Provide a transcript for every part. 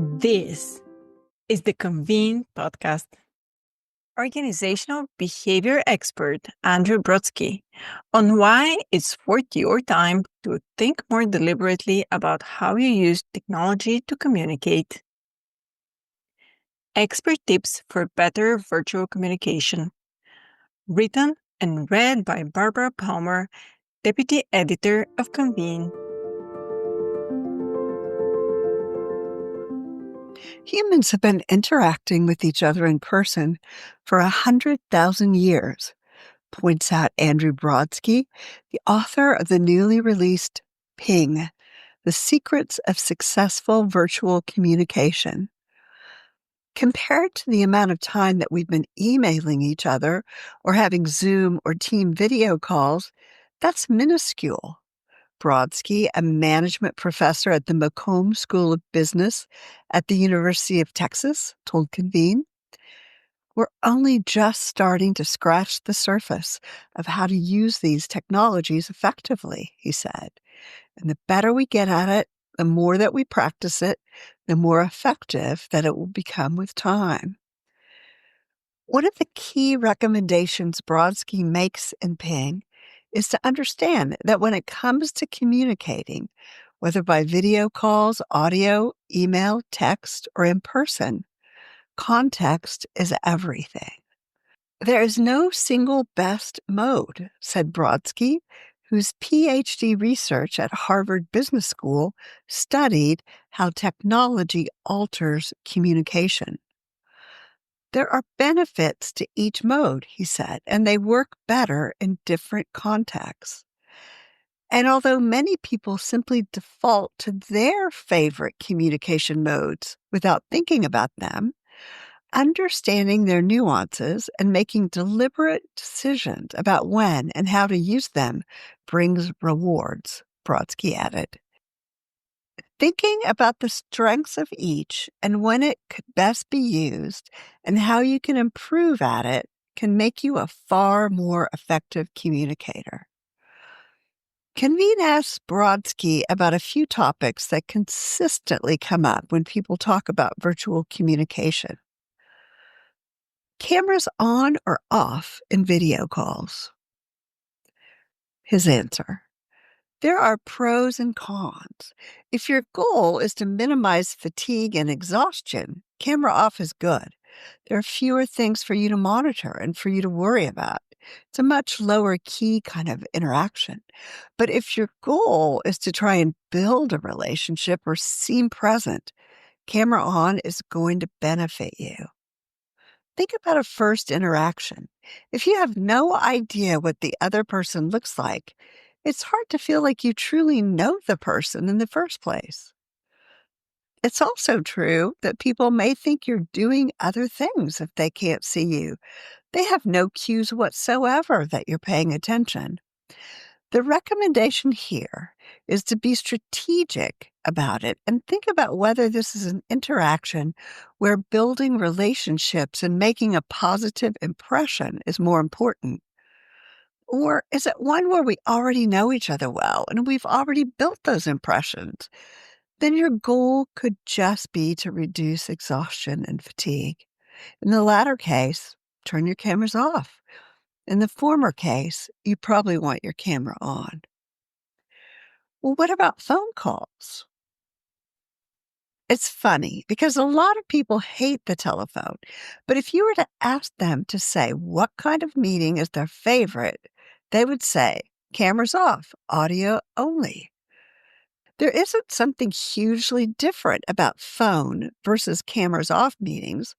This is the Convene podcast. Organizational behavior expert Andrew Brodsky on why it's worth your time to think more deliberately about how you use technology to communicate. Expert tips for better virtual communication. Written and read by Barbara Palmer, Deputy Editor of Convene. Humans have been interacting with each other in person for 100,000 years, points out Andrew Brodsky, the author of the newly released Ping, The Secrets of Successful Virtual Communication. Compared to the amount of time that we've been emailing each other or having Zoom or team video calls, that's minuscule. Brodsky, a management professor at the Macomb School of Business at the University of Texas, told Convene, "We're only just starting to scratch the surface of how to use these technologies effectively," he said. "And the better we get at it, the more that we practice it, the more effective that it will become with time." One of the key recommendations Brodsky makes in Ping is to understand that when it comes to communicating, whether by video calls, audio, email, text, or in person, context is everything. "There is no single best mode," said Brodsky, whose PhD research at Harvard Business School studied how technology alters communication. "There are benefits to each mode," he said, "and they work better in different contexts. And although many people simply default to their favorite communication modes without thinking about them, understanding their nuances and making deliberate decisions about when and how to use them brings rewards," Brodsky added. "Thinking about the strengths of each and when it could best be used and how you can improve at it can make you a far more effective communicator." Convene asked Brodsky about a few topics that consistently come up when people talk about virtual communication. Cameras on or off in video calls? His answer: "There are pros and cons. If your goal is to minimize fatigue and exhaustion, camera off is good. There are fewer things for you to monitor and for you to worry about. It's a much lower key kind of interaction. But if your goal is to try and build a relationship or seem present, camera on is going to benefit you." Think about a first interaction. If you have no idea what the other person looks like, it's hard to feel like you truly know the person in the first place. It's also true that people may think you're doing other things if they can't see you. They have no cues whatsoever that you're paying attention. The recommendation here is to be strategic about it and think about whether this is an interaction where building relationships and making a positive impression is more important. Or is it one where we already know each other well and we've already built those impressions? Then your goal could just be to reduce exhaustion and fatigue. In the latter case, turn your cameras off. In the former case, you probably want your camera on. Well, what about phone calls? It's funny because a lot of people hate the telephone, but if you were to ask them to say what kind of meeting is their favorite, they would say cameras off, audio only. There isn't something hugely different about phone versus cameras off meetings,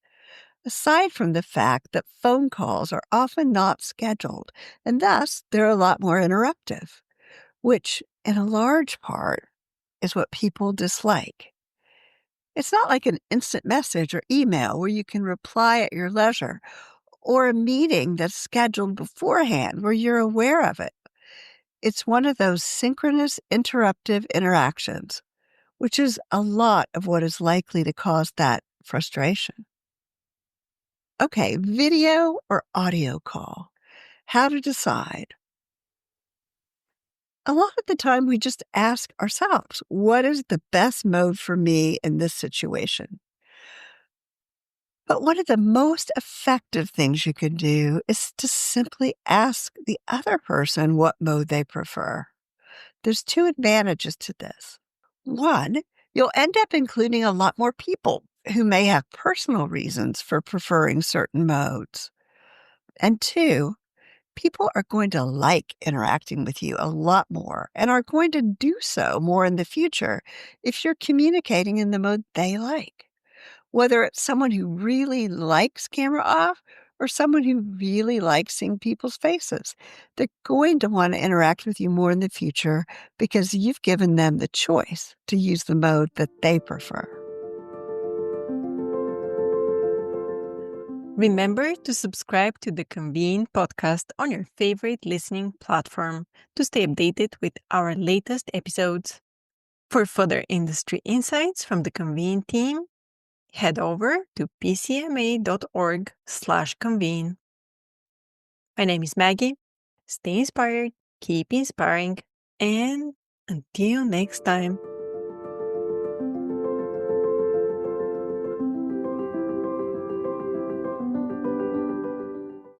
aside from the fact that phone calls are often not scheduled, and thus they're a lot more interruptive, which, in a large part, is what people dislike. It's not like an instant message or email where you can reply at your leisure, or a meeting that's scheduled beforehand where you're aware of it. It's one of those synchronous interruptive interactions, which is a lot of what is likely to cause that frustration. Okay, video or audio call? How to decide? A lot of the time, we just ask ourselves, what is the best mode for me in this situation? But one of the most effective things you can do is to simply ask the other person what mode they prefer. There's two advantages to this. One, you'll end up including a lot more people who may have personal reasons for preferring certain modes. And two, people are going to like interacting with you a lot more and are going to do so more in the future if you're communicating in the mode they like. Whether it's someone who really likes camera off or someone who really likes seeing people's faces, they're going to want to interact with you more in the future because you've given them the choice to use the mode that they prefer. Remember to subscribe to the Convene podcast on your favorite listening platform to stay updated with our latest episodes. For further industry insights from the Convene team, head over to pcma.org/convene. My name is Maggie. Stay inspired, keep inspiring, and until next time.